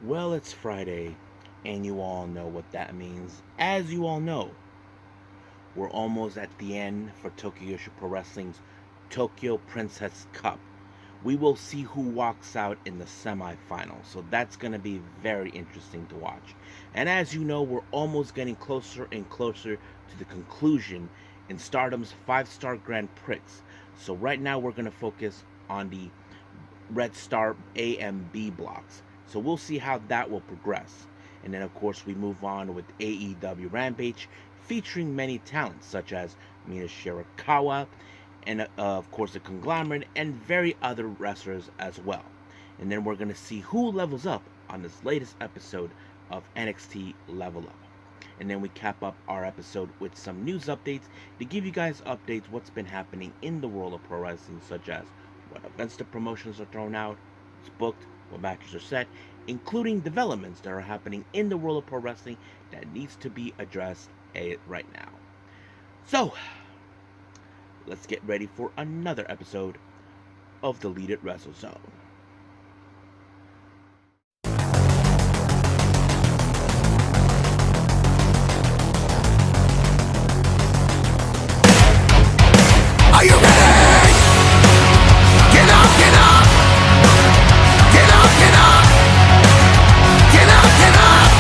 Well, it's Friday, and you all know what that means. As you all know, we're almost at the end for Tokyo Joshi Pro Wrestling's Tokyo Princess Cup. We will see who walks out in the semifinals, so that's going to be very interesting to watch. And as you know, we're almost getting closer and closer to the conclusion in Stardom's 5-star Grand Prix. So right now, we're going to focus on the Red Star A and B blocks. So we'll see how that will progress. And then, of course, we move on with AEW Rampage, featuring many talents such as Mina Shitakawa, and of course, the Conglomerate, and very other wrestlers as well. And then we're going to see who levels up on this latest episode of NXT Level Up. And then we cap up our episode with some news updates to give you guys updates what's been happening in the world of pro wrestling, such as what events the promotions are thrown out, what's booked, what matches are set, including developments that are happening in the world of pro wrestling that needs to be addressed right now. So, let's get ready for another episode of the Lead It Wrestle Zone. Are you ready? Get up, get up! Get up, get up! Get up, get up!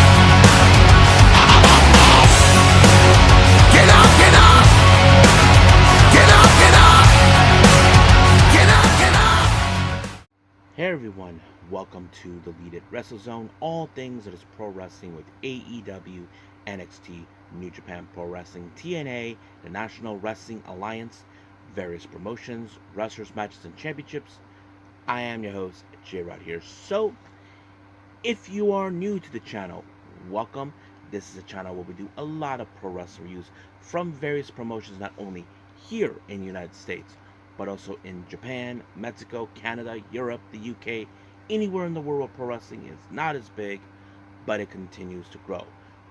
Get up, get up! Get up, get up! Get up, get up! Hey everyone, welcome to the Lead It Wrestle Zone, all things that is pro wrestling with AEW, NXT, New Japan Pro Wrestling, TNA, the National Wrestling Alliance, various promotions, wrestlers, matches, and championships. I am your host, Jarrett here. So, if you are new to the channel, welcome. This is a channel where we do a lot of pro wrestling reviews from various promotions, not only here in the United States, but also in Japan, Mexico, Canada, Europe, the UK, anywhere in the world where pro wrestling is not as big, but it continues to grow.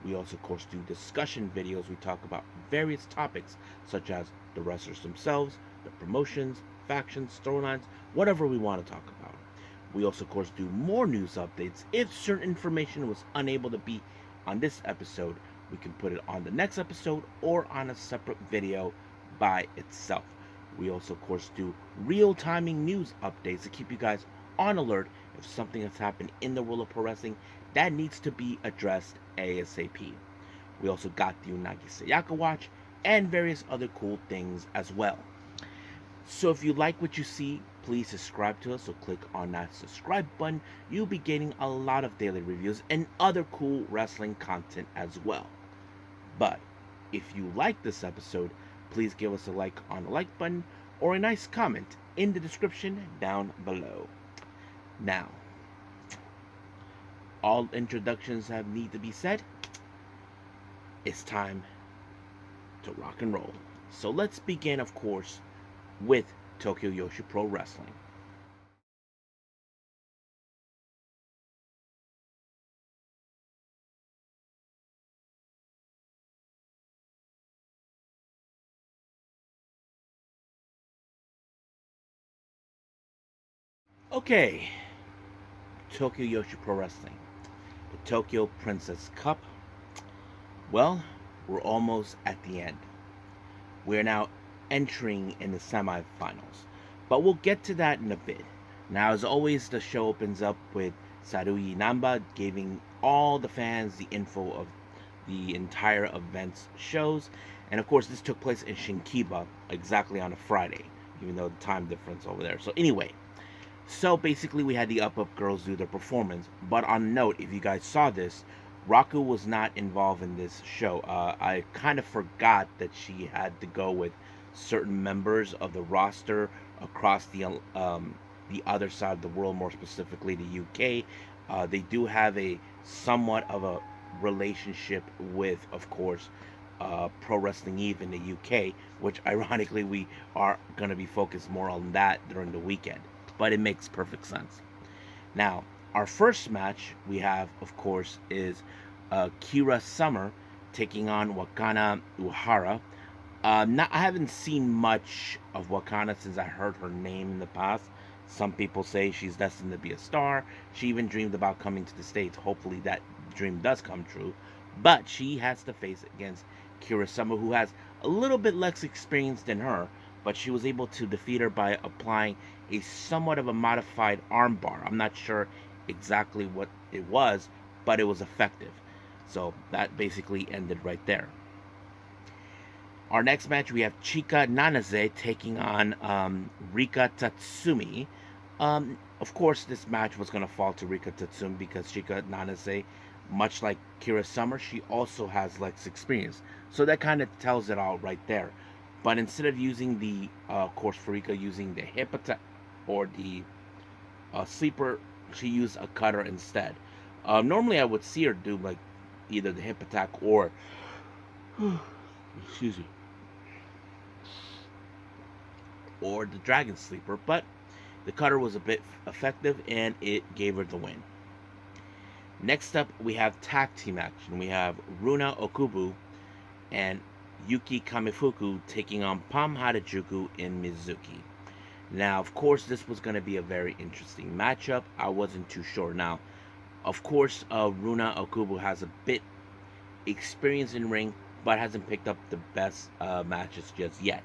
We also, of course, do discussion videos. We talk about various topics such as the wrestlers themselves, the promotions, factions, storylines, whatever we want to talk about. We also, of course, do more news updates. If certain information was unable to be on this episode, we can put it on the next episode or on a separate video by itself. We also, of course, do real-timing news updates to keep you guys on alert if something has happened in the world of pro wrestling that needs to be addressed ASAP. We also got the Unagi Sayaka watch and various other cool things as well. So if you like what you see, please subscribe to us. So click on that subscribe button. You'll be getting a lot of daily reviews and other cool wrestling content as well. But if you like this episode, please give us a like on the like button or a nice comment in the description down below. Now, all introductions have need to be said. It's time to rock and roll. So let's begin, of course, with Tokyo Joshi Pro Wrestling. Okay, Tokyo Joshi Pro Wrestling, the Tokyo Princess Cup. Well, we're almost at the end. We're now entering in the semifinals, but we'll get to that in a bit. Now, as always, the show opens up with Sarui Namba giving all the fans the info of the entire event's shows, and of course, this took place in Shinkiba exactly on a Friday, even though the time difference over there. So anyway, so basically, we had the Up girls do their performance. But on note, if you guys saw this, Raku was not involved in this show. I kind of forgot that she had to go with certain members of the roster across the other side of the world, more specifically the UK. They do have a somewhat of a relationship with, of course, Pro Wrestling Eve in the UK, which ironically we are going to be focused more on that during the weekend. But it makes perfect sense. Now, our first match we have, of course, is Kira Summer taking on Wakana Uhara. I haven't seen much of Wakana since I heard her name in the past. Some people say she's destined to be a star. She even dreamed about coming to the States. Hopefully that dream does come true. But she has to face against Kira Summer, who has a little bit less experience than her, but she was able to defeat her by applying a somewhat of a modified armbar. I'm not sure exactly what it was, but it was effective. So that basically ended right there. Our next match, we have Chika Nanaze taking on Rika Tatsumi. Of course, this match was going to fall to Rika Tatsumi because Chika Nanaze, much like Kira Summer, she also has less experience. So that kind of tells it all right there. But instead of using the, of course, for Rika using the hip attack or the sleeper, she used a cutter instead. Normally, I would see her do like either the hip attack or, excuse me, or the Dragon Sleeper, but the cutter was a bit effective and it gave her the win. Next up, we have tag team action. We have Runa Okubu and Yuki Kamifuku taking on Pam Harajuku and Mizuki. Now, of course, this was going to be a very interesting matchup. I wasn't too sure. Now, of course, Runa Okubu has a bit experience in ring, but hasn't picked up the best matches just yet.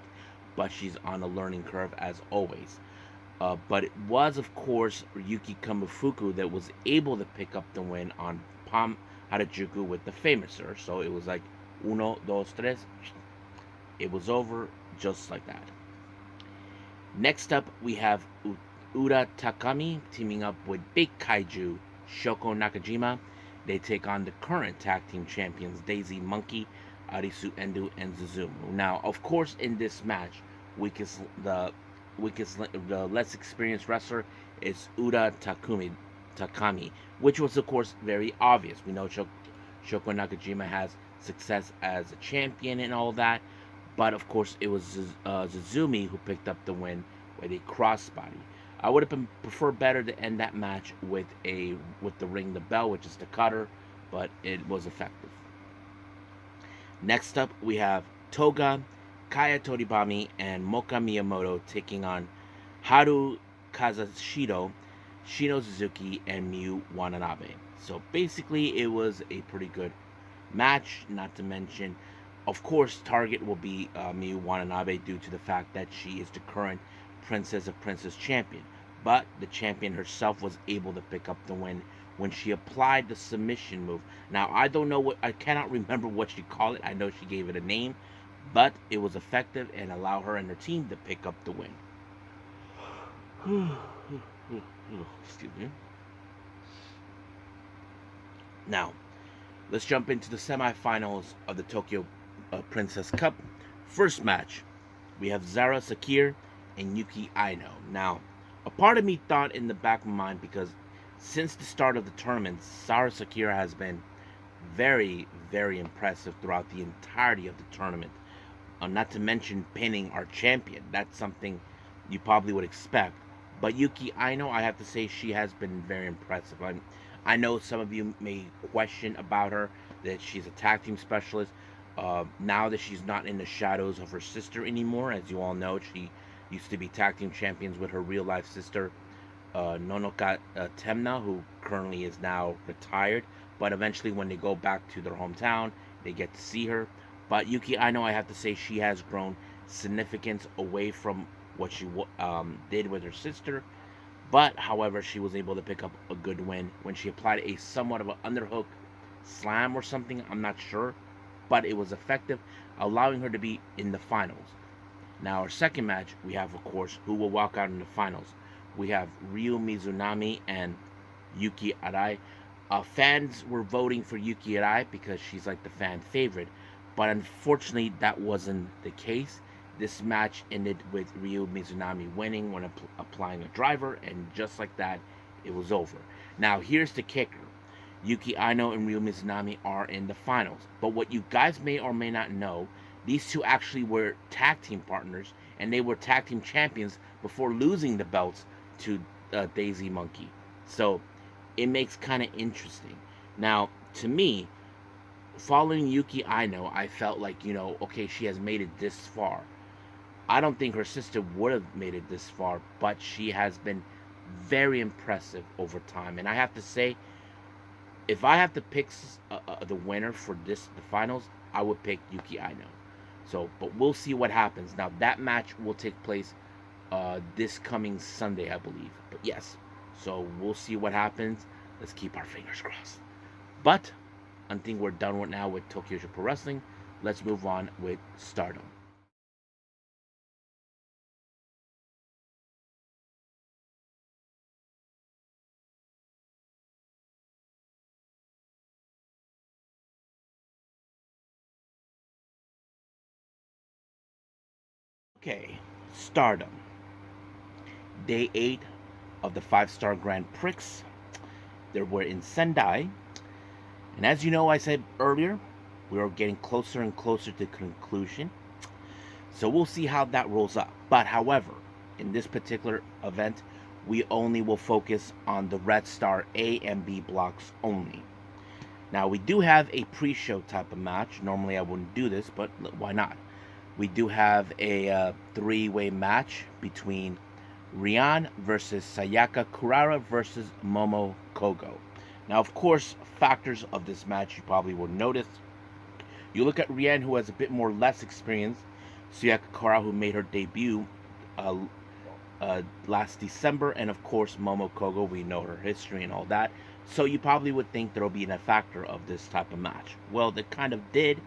But she's on a learning curve as always. But it was, of course, Yuki Kamifuku that was able to pick up the win on Pam Harajuku with the Famouser. So it was like uno, dos, tres. It was over just like that. Next up, we have Ura Takami teaming up with Big Kaiju Shoko Nakajima. They take on the current tag team champions Daisy Monkey, Arisu Endo, and Suzumu. Now, of course, in this match, the less experienced wrestler is Ura Takami, which was, of course, very obvious. We know Shoko Nakajima has success as a champion and all that, but of course, it was Zuzumi who picked up the win with a crossbody. I would have preferred better to end that match with the ring the bell, which is the cutter, but it was effective. Next up, we have Toga, Kaya Toribami, and Moka Miyamoto taking on Haru Kazushiro, Shino Suzuki, and Miyu Watanabe. So basically, it was a pretty good match, not to mention, of course, target will be Miyu Watanabe due to the fact that she is the current Princess of Princess champion. But the champion herself was able to pick up the win when she applied the submission move. Now, I cannot remember what she called it. I know she gave it a name, but it was effective and allowed her and her team to pick up the win. Excuse me. Now, let's jump into the semifinals of the Tokyo Princess Cup. First match, we have Zara Sakir and Yuki Aino. Now, a part of me thought in the back of my mind, because since the start of the tournament, Zara Sakir has been very, very impressive throughout the entirety of the tournament. Not to mention pinning our champion. That's something you probably would expect. But Yuki Aino, I have to say, she has been very impressive. I know some of you may question about her, that she's a tag team specialist. Now that she's not in the shadows of her sister anymore, as you all know, she used to be tag team champions with her real life sister, Nonoka Temna, who currently is now retired. But eventually, when they go back to their hometown, they get to see her. But Yuki Aino, I have to say, she has grown significance away from what she did with her sister. But, however, she was able to pick up a good win when she applied a somewhat of an underhook slam or something. I'm not sure. But it was effective, allowing her to be in the finals. Now, our second match, we have, of course, who will walk out in the finals. We have Ryu Mizunami and Yuki Arai. Fans were voting for Yuki Arai because she's like the fan favorite. But unfortunately, that wasn't the case. This match ended with Ryu Mizunami winning when applying a driver, and just like that, it was over. Now, here's the kicker. Yuki Aino and Ryu Mizunami are in the finals. But what you guys may or may not know, these two actually were tag team partners, and they were tag team champions before losing the belts to Daisy Monkey. So, it makes kind of interesting. Now, to me, following Yuki Aino, I felt like, okay, she has made it this far. I don't think her sister would have made it this far, but she has been very impressive over time. And I have to say, if I have to pick the winner for the finals, I would pick Yuki Aino. So, but we'll see what happens. Now that match will take place this coming Sunday, I believe. But yes, so we'll see what happens. Let's keep our fingers crossed. But I think we're done with now with Tokyo Pro Wrestling. Let's move on with Stardom. Okay, Stardom. Day 8 of the 5-star Grand Prix. They were in Sendai. And as you know, I said earlier, we are getting closer and closer to conclusion. So we'll see how that rolls up. But however, in this particular event, we only will focus on the Red Star A and B blocks only. Now we do have a pre-show type of match. Normally I wouldn't do this, but why not? We do have a three-way match between Rian versus Sayaka Kurara versus Momo Kogo. Now, of course, factors of this match you probably will notice. You look at Rian, who has a bit more less experience. Sayaka Kurara, who made her debut last December, and of course Momo Kogo, we know her history and all that. So you probably would think there will be a factor of this type of match. Well, they kind of did,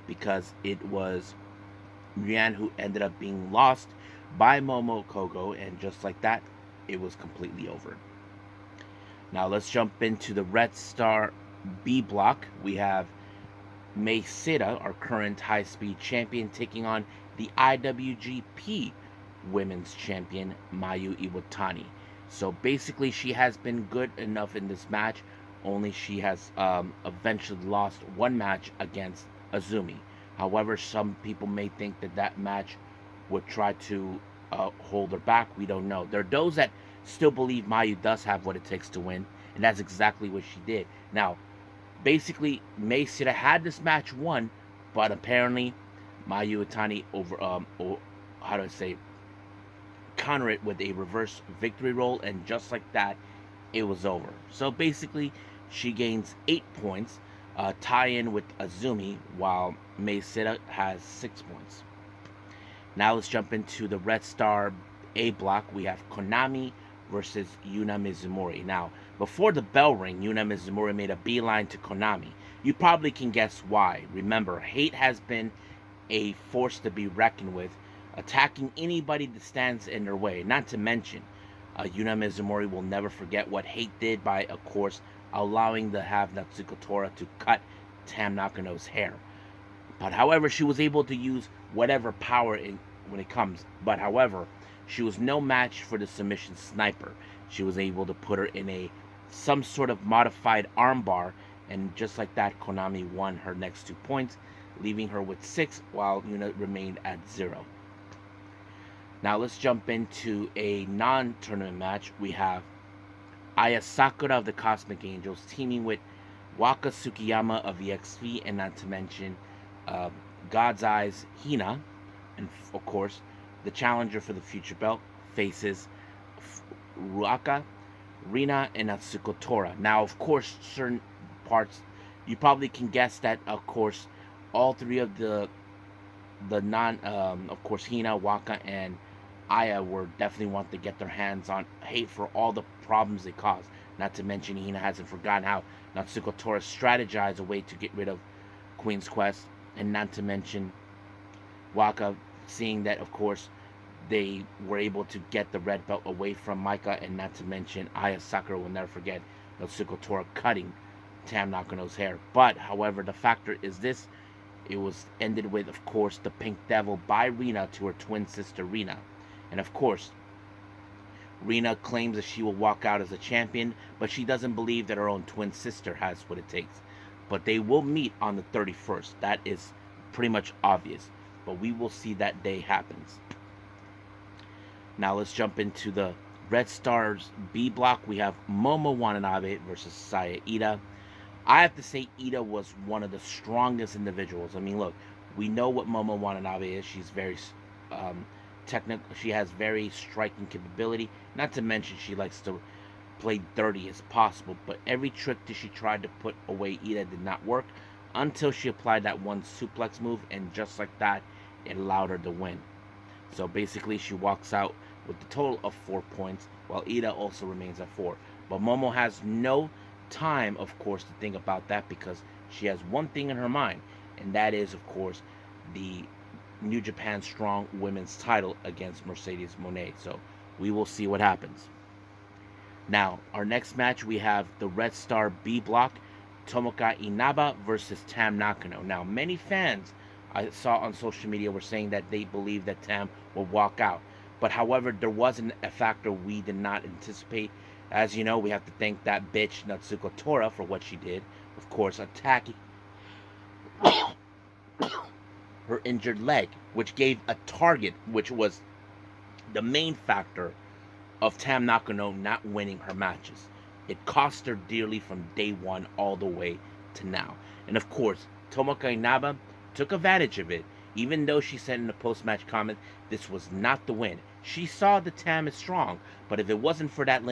because it was Rian who ended up being lost by Momo Kogo, and just like that, it was completely over. Now let's jump into the Red Star B block. We have Mei Sita, our current high-speed champion, taking on the IWGP Women's Champion, Mayu Iwatani. So basically, she has been good enough in this match, only she has eventually lost one match against Azumi. However, some people may think that that match would try to hold her back. We don't know. There are those that still believe Mayu does have what it takes to win, and that's exactly what she did. Now, basically, Mei Sita had this match won, but apparently Mayu Iwatani counter it with a reverse victory roll, and just like that, it was over. So basically, she gains 8 points, tie-in with Azumi, while Mei Sita has 6 points. Now let's jump into the Red Star A block. We have Konami versus Yuna Mizumori. Now, before the bell ring, Yuna Mizumori made a beeline to Konami. You probably can guess why. Remember, Hate has been a force to be reckoned with, attacking anybody that stands in their way. Not to mention, Yuna Mizumori will never forget what Hate did by, of course, allowing the have Natsuko Tora to cut Tam Nakano's hair. But however, she was able to use whatever power when it comes. But however, she was no match for the submission sniper. She was able to put her in some sort of modified armbar, and just like that, Konami won her next 2 points, leaving her with 6, while Yuna remained at 0. Now let's jump into a non-tournament match. We have Aya Sakura of the Cosmic Angels teaming with Waka Tsukiyama of EXV, and not to mention God's Eyes Hina, and of course the challenger for the future belt faces Ruaka, Rina, and Natsuko Tora. Now, of course, certain parts you probably can guess that, of course, all three of the of course, Hina, Waka, and Aya were definitely want to get their hands on Hate for all the problems they caused. Not to mention, Hina hasn't forgotten how Natsuko Tora strategized a way to get rid of Queen's Quest, and not to mention Waka seeing that, of course, they were able to get the red belt away from Maika, and not to mention Aya Sakura will never forget Natsuko Tora cutting Tam Nakano's hair. But however, the factor is this: it was ended with, of course, the Pink Devil by Rina to her twin sister Rina. And of course, Rina claims that she will walk out as a champion, but she doesn't believe that her own twin sister has what it takes. But they will meet on the 31st. That is pretty much obvious. But we will see that day happens. Now let's jump into the Red Stars B block. We have Momo Watanabe versus Saya Ida. I have to say, Ida was one of the strongest individuals. I mean, look, we know what Momo Watanabe is. She's very She has very striking capability. Not to mention she likes to play dirty as possible. But every trick that she tried to put away Ida did not work until she applied that one suplex move, and just like that, it allowed her to win. So basically, she walks out with the total of 4 points, while Ida also remains at 4. But Momo has no time, of course, to think about that, because she has one thing in her mind, and that is, of course, the New Japan Strong Women's title against Mercedes Moné. So we will see what happens. Now, our next match, we have the Red Star B Block, Tomoka Inaba versus Tam Nakano. Now, many fans I saw on social media were saying that they believe that Tam will walk out. But however, there wasn't a factor we did not anticipate. As you know, we have to thank that bitch Natsuko Tora for what she did. Of course, attacking her injured leg, which gave a target, which was the main factor of Tam Nakano not winning her matches. It cost her dearly from day one all the way to now. And of course, Tomoka Inaba took advantage of it, even though she said in the post-match comment this was not the win. She saw the Tam is strong, but if it wasn't for that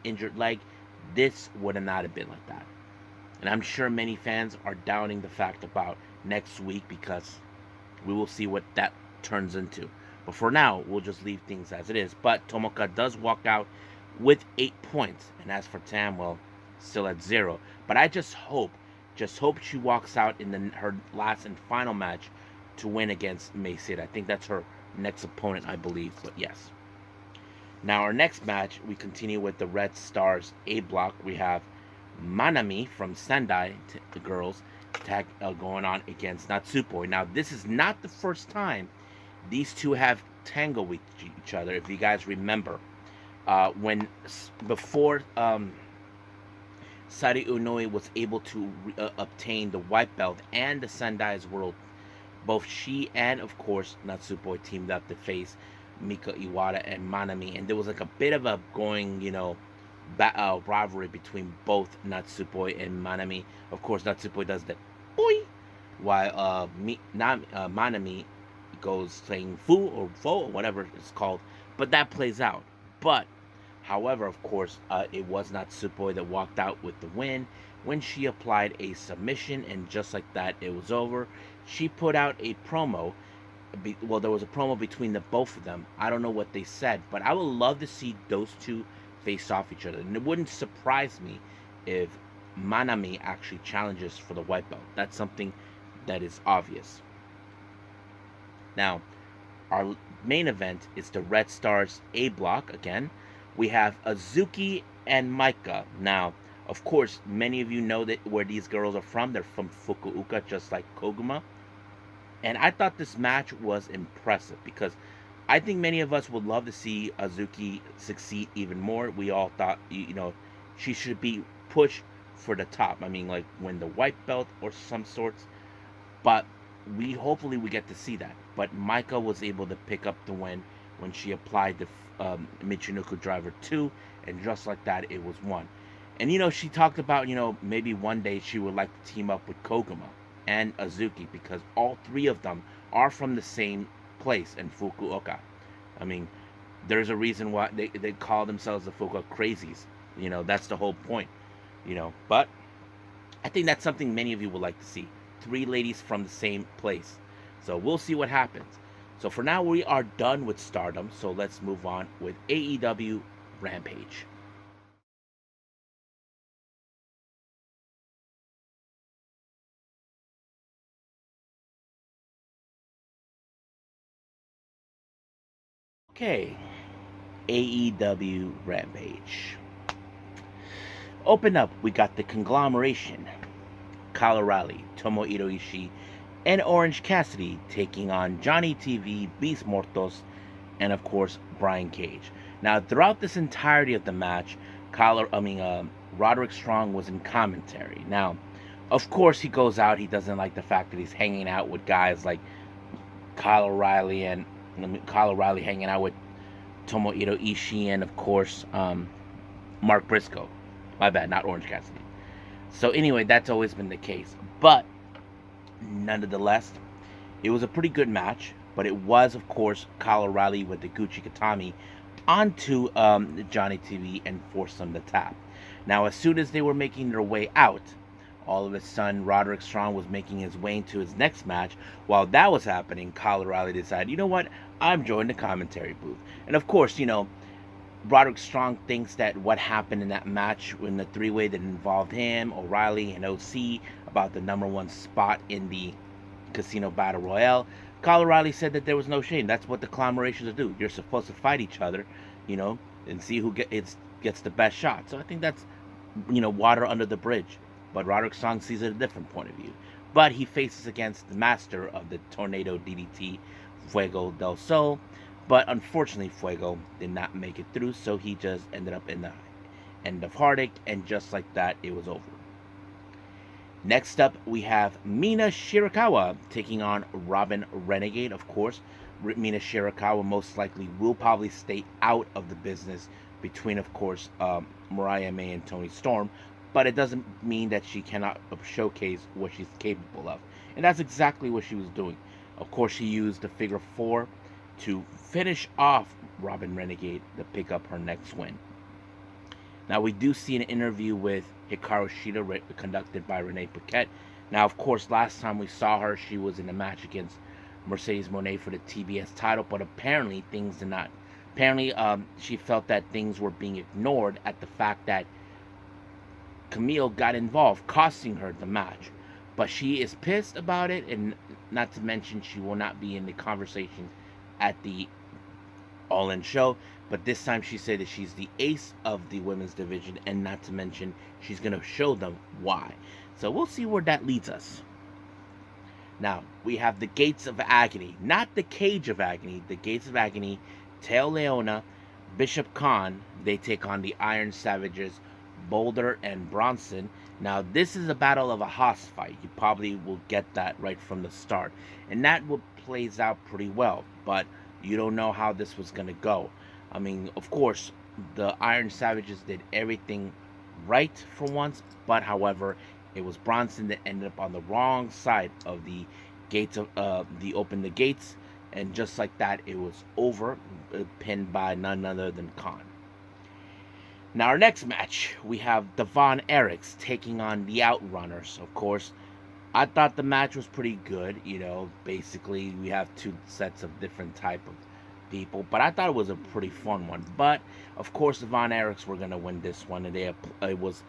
injured leg, this would have not have been like that. And I'm sure many fans are doubting the fact about next week, because we will see what that turns into. But for now, we'll just leave things as it is. But Tomoka does walk out with 8 points. And as for Tam, well, still at 0. But I just hope she walks out in her last and final match to win against Mei Sid. I think that's her next opponent, I believe. But yes. Now, our next match, we continue with the Red Stars A Block. We have Manami from Sendai, the girls, going on against Natsupoi. Now, this is not the first time these two have tangled with each other. If you guys remember, before Sari Unoi was able to obtain the white belt and the Sendai's world, both she and, of course, Natsupoi teamed up to face Mika Iwata and Manami, and there was like a bit of a going, rivalry between both Natsupoi and Manami. Of course, Natsupoi does the boy, while Manami goes playing fu or fo or whatever it's called, but that plays out. But however, of course, it was Natsupoi that walked out with the win when she applied a submission, and just like that, it was over. She put out a promo. Well, there was a promo between the both of them. I don't know what they said, but I would love to see those two face off each other, and it wouldn't surprise me if Manami actually challenges for the white belt. That's something that is obvious. Now, our main event is the Red Stars A Block again. We have Azuki and Maika. Now, of course, many of you know that where these girls are from. They're from Fukuoka, just like Koguma. And I thought this match was impressive, because I think many of us would love to see Azuki succeed even more. We all thought, she should be pushed for the top. I mean, like, win the white belt or some sorts. But hopefully we get to see that. But Maika was able to pick up the win when she applied the Michinoku Driver 2, and just like that, it was won. And, she talked about, maybe one day she would like to team up with Koguma and Azuki, because all three of them are from the same place in Fukuoka. I mean, there's a reason why they call themselves the Fukuoka Crazies. That's the whole point. But I think that's something many of you would like to see. 3 ladies from the same place. So we'll see what happens. So for now, we are done with Stardom. So let's move on with AEW Rampage. Okay, AEW Rampage. Open up, we got the conglomeration. Kyle O'Reilly, Tomohiro Ishii, and Orange Cassidy taking on Johnny TV, Beast Mortos, and of course Brian Cage. Now, throughout this entirety of the match, Roderick Strong was in commentary. Now, of course, he goes out. He doesn't like the fact that he's hanging out with guys like Kyle O'Reilly hanging out with Tomohiro Ishii, and of course Mark Briscoe. My bad, not Orange Cassidy. So anyway, that's always been the case. But nonetheless, it was a pretty good match. but it was, of course, Kyle O'Reilly with the Gucci Katami onto Johnny TV and forced them to tap. Now, as soon as they were making their way out, all of a sudden, Roderick Strong was making his way into his next match. While that was happening, Kyle O'Reilly decided, you know what, I'm joining the commentary booth. And of course, Roderick Strong thinks that what happened in that match in the three-way that involved him, O'Reilly, and OC about the #1 spot in the Casino Battle Royale, Kyle O'Reilly said that there was no shame. That's what the collaborations do. You're supposed to fight each other, and see who gets the best shot. So I think that's, water under the bridge. But Roderick Strong sees it a different point of view. But he faces against the master of the Tornado DDT, Fuego del Sol. But unfortunately, Fuego did not make it through, so he just ended up in the end of Heartache, and just like that, it was over. Next up, we have Mina Shitakawa taking on Robin Renegade. Of course, Mina Shitakawa most likely will probably stay out of the business between, of course, Mariah May and Toni Storm, but it doesn't mean that she cannot showcase what she's capable of. And that's exactly what she was doing. Of course, she used the figure 4 to finish off Robin Renegade to pick up her next win. Now, we do see an interview with Hikaru Shida conducted by Renee Paquette. Now, of course, last time we saw her, she was in a match against Mercedes Moné for the TBS title, but apparently things did not. Apparently, she felt that things were being ignored at the fact that Camille got involved, costing her the match. But she is pissed about it, and not to mention she will not be in the conversation at the All In show. But this time she said that she's the ace of the women's division, and not to mention she's going to show them why. So we'll see where that leads us. Now, we have the Gates of Agony. Not the Cage of Agony. The Gates of Agony, Teo Leona, Bishop Khan. They take on the Iron Savages, Boulder and Bronson. Now, this is a battle of a house fight. You probably will get that right from the start. And that plays out pretty well. But you don't know how this was going to go. I mean, of course, the Iron Savages did everything right for once, but however, it was Bronson that ended up on the wrong side of the gates of open the gates, and just like that, it was over, pinned by none other than Khan. Now, our next match, we have Devon Erichs taking on the Outrunners. Of course, I thought the match was pretty good. Basically, we have two sets of different type of people, but I thought it was a pretty fun one. But of course, the Von Erichs were gonna win this one, and it was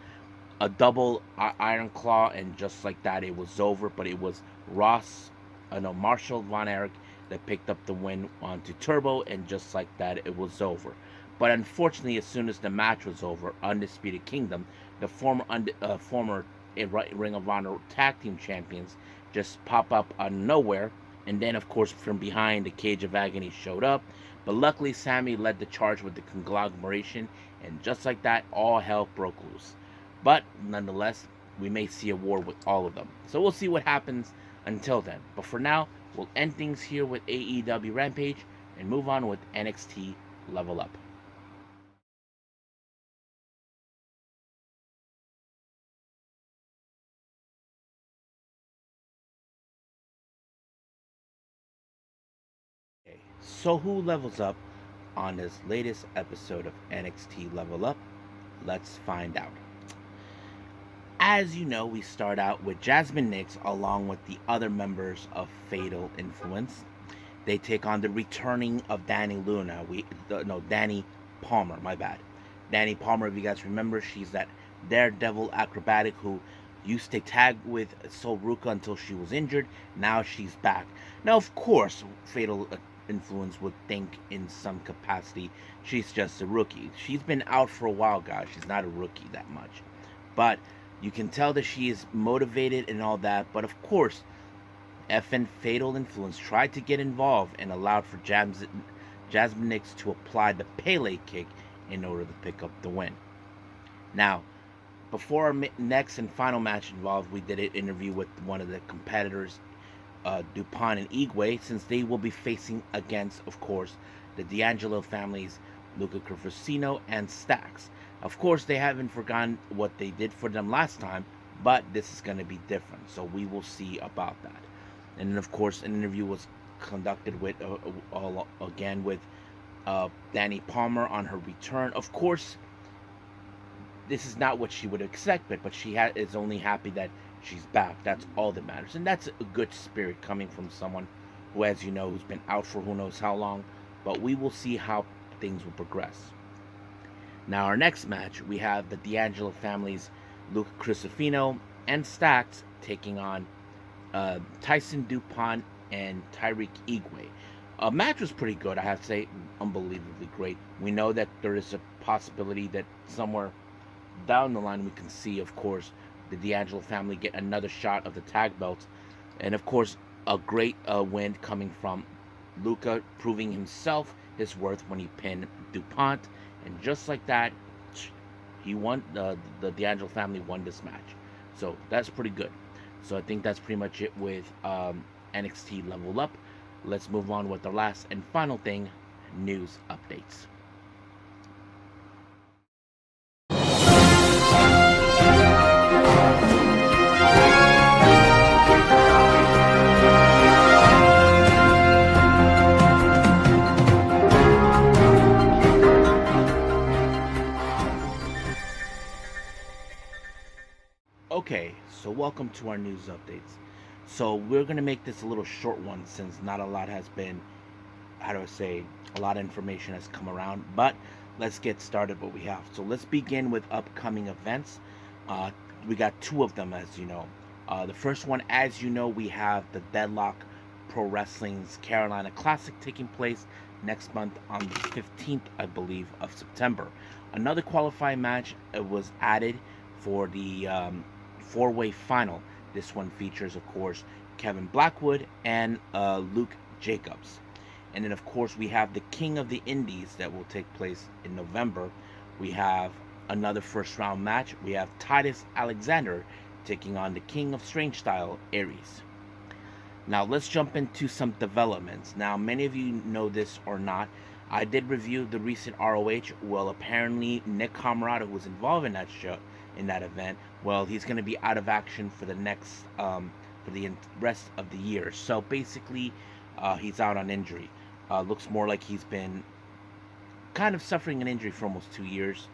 a double Iron Claw, and just like that, it was over. But it was Marshall Von Erich that picked up the win onto Turbo, and just like that, it was over. But unfortunately, as soon as the match was over, Undisputed Kingdom, the former Ring of Honor Tag Team Champions, just pop up out of nowhere. And then, of course, from behind, the Cage of Agony showed up. But luckily, Sammy led the charge with the conglomeration. And just like that, all hell broke loose. But nonetheless, we may see a war with all of them. So we'll see what happens until then. But for now, we'll end things here with AEW Rampage and move on with NXT Level Up. So who levels up on this latest episode of NXT Level Up? Let's find out. As you know, we start out with Jasmine Nix along with the other members of Fatal Influence. They take on the returning of Danny Palmer, my bad. Danny Palmer, if you guys remember, she's that daredevil acrobatic who used to tag with Sol Ruka until she was injured. Now she's back. Now, of course, Fatal Influence would think in some capacity she's just a rookie. She's been out for a while, guys. She's not a rookie that much. But you can tell that she is motivated and all that. But of course, FN Fatal Influence tried to get involved and allowed for Jasmine Nix to apply the Pele kick in order to pick up the win. Now, before our next and final match involved, we did an interview with one of the competitors, DuPont and Igwe, since they will be facing against, of course, the D'Angelo families, Luca Crufusino and Stax. Of course, they haven't forgotten what they did for them last time, but this is going to be different, so we will see about that. And then, of course, an interview was conducted with again with Danny Palmer on her return. Of course, this is not what she would expect, but she is only happy that she's back. That's all that matters, and that's a good spirit coming from someone who, as you know, who's been out for who knows how long. But we will see how things will progress. Now, our next match, we have the D'Angelo family's Luke Crucifino and Stacks taking on Tyson DuPont and Tyreek Igwe. Match was pretty good, I have to say, unbelievably great. We know that there is a possibility that somewhere down the line we can see, of course, the D'Angelo family get another shot of the tag belts, and of course, a great win coming from Luca, proving himself his worth when he pinned DuPont, and just like that, he won. The D'Angelo family won this match, so that's pretty good. So I think that's pretty much it with NXT Level Up. Let's move on with the last and final thing, news updates. Okay, so welcome to our news updates. So we're going to make this a little short one since not a lot has been, how do I say, a lot of information has come around, but let's get started what we have. So let's begin with upcoming events. We got two of them, as you know. The first one, as you know, we have the Deadlock Pro Wrestling's Carolina Classic taking place next month on the 15th, I believe, of September. Another qualifying match was added for the four-way final. This one features, of course, Kevin Blackwood and Luke Jacobs. And then, of course, we have the King of the Indies that will take place in November. We have another first-round match. We have Titus Alexander taking on the King of Strange Style, Erichs. Now, let's jump into some developments. Now, many of you know this or not, I did review the recent ROH. Well, apparently, Nick Comoroto, who was involved in that show, in that event, well, he's going to be out of action for the next for the rest of the year. So basically, he's out on injury. Looks more like he's been kind of suffering an injury for almost 2 years,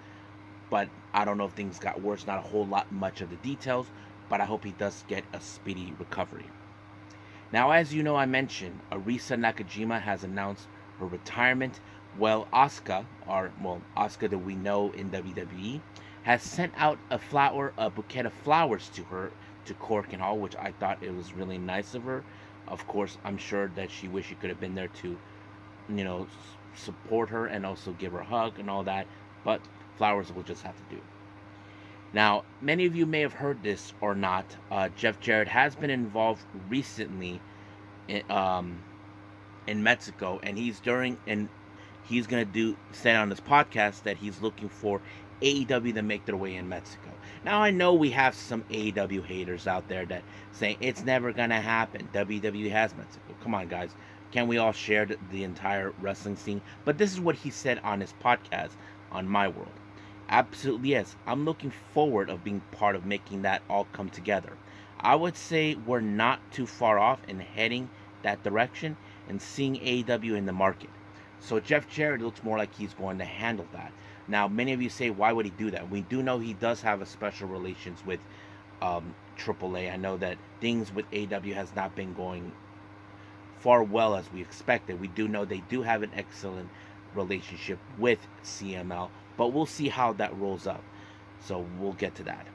but I don't know if things got worse. Not a whole lot much of the details, but I hope he does get a speedy recovery. Now, as you know, I mentioned Arisa Nakajima has announced her retirement. Well, Asuka that we know in WWE, has sent out a bouquet of flowers to her, to Cork and Hall, which I thought it was really nice of her. Of course, I'm sure that she wished she could have been there to, support her and also give her a hug and all that, but flowers will just have to do. Now, many of you may have heard this or not. Jeff Jarrett has been involved recently in Mexico, and he's going to say on this podcast that he's looking for AEW to make their way in Mexico. Now, I know we have some AEW haters out there that say it's never going to happen. WWE has Mexico. Come on, guys. Can't we all share the entire wrestling scene? But this is what he said on his podcast on My World. Absolutely, yes. I'm looking forward of being part of making that all come together. I would say we're not too far off in heading that direction and seeing AEW in the market. So Jeff Jarrett looks more like he's going to handle that. Now, many of you say, why would he do that? We do know he does have a special relations with AAA. I know that things with AEW has not been going far well as we expected. We do know they do have an excellent relationship with CML, but we'll see how that rolls up. So we'll get to that.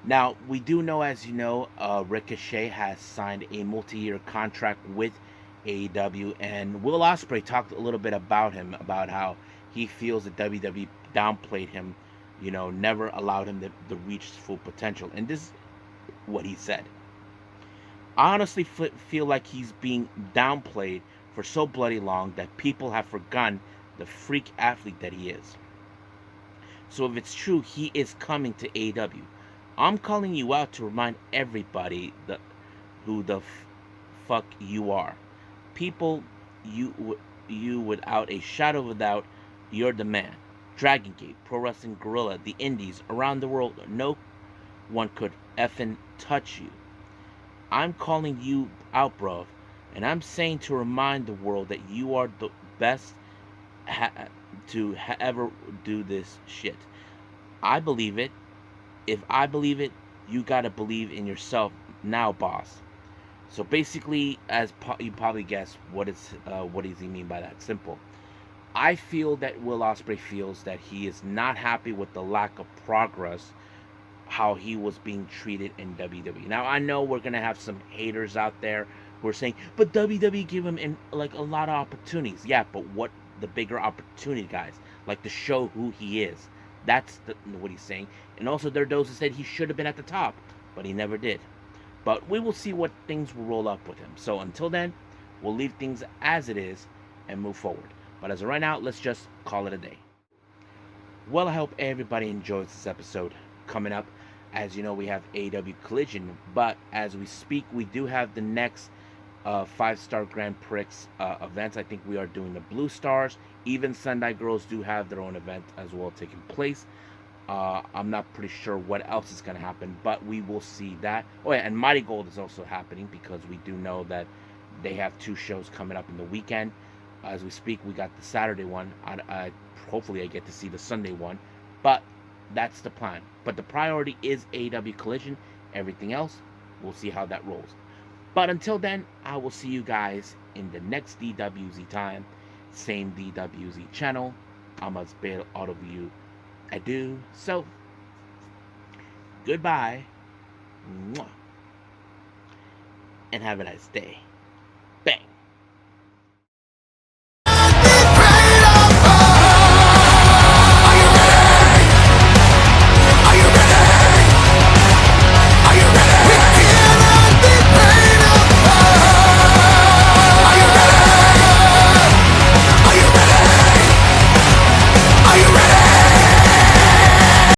Now, we do know, as you know, Ricochet has signed a multi-year contract with AEW, and Will Ospreay talked a little bit about him, about how he feels that WWE downplayed him, never allowed him to reach his full potential. And this is what he said. I honestly feel like he's being downplayed for so bloody long that people have forgotten the freak athlete that he is. So if it's true he is coming to AEW, I'm calling you out to remind everybody who the fuck you are. People, you without a shadow of a doubt, you're the man. Dragon Gate, Pro Wrestling Guerrilla, the Indies, around the world, no one could effing touch you. I'm calling you out, bro. And I'm saying to remind the world that you are the best ever do this shit. I believe it. If I believe it, you gotta believe in yourself now, boss. So basically, as you probably guess, what does he mean by that? Simple. I feel that Will Ospreay feels that he is not happy with the lack of progress, how he was being treated in WWE. Now I know we're gonna have some haters out there who are saying, but WWE give him like a lot of opportunities. Yeah, but what the bigger opportunity, guys? Like to show who he is. That's what he's saying. And also there are those who said he should have been at the top, but he never did. But we will see what things will roll up with him. So until then, we'll leave things as it is and move forward. But as of right now, let's just call it a day. Well, I hope everybody enjoys this episode. Coming up, as you know, we have AEW Collision, but as we speak, we do have the next 5-star Grand Prix events. I think we are doing the Blue Stars. Even Sendai Girls do have their own event as well taking place. I'm not pretty sure what else is going to happen, but we will see that. Oh yeah, and Mighty Gold is also happening because we do know that they have 2 shows coming up in the weekend. As we speak, we got the Saturday one. Hopefully I get to see the Sunday one, but that's the plan. But the priority is AEW Collision. Everything else, we'll see how that rolls. But until then, I will see you guys in the next DWZ time. Same DWZ channel. I must bid all of you adieu. So, goodbye. Mwah. And have a nice day.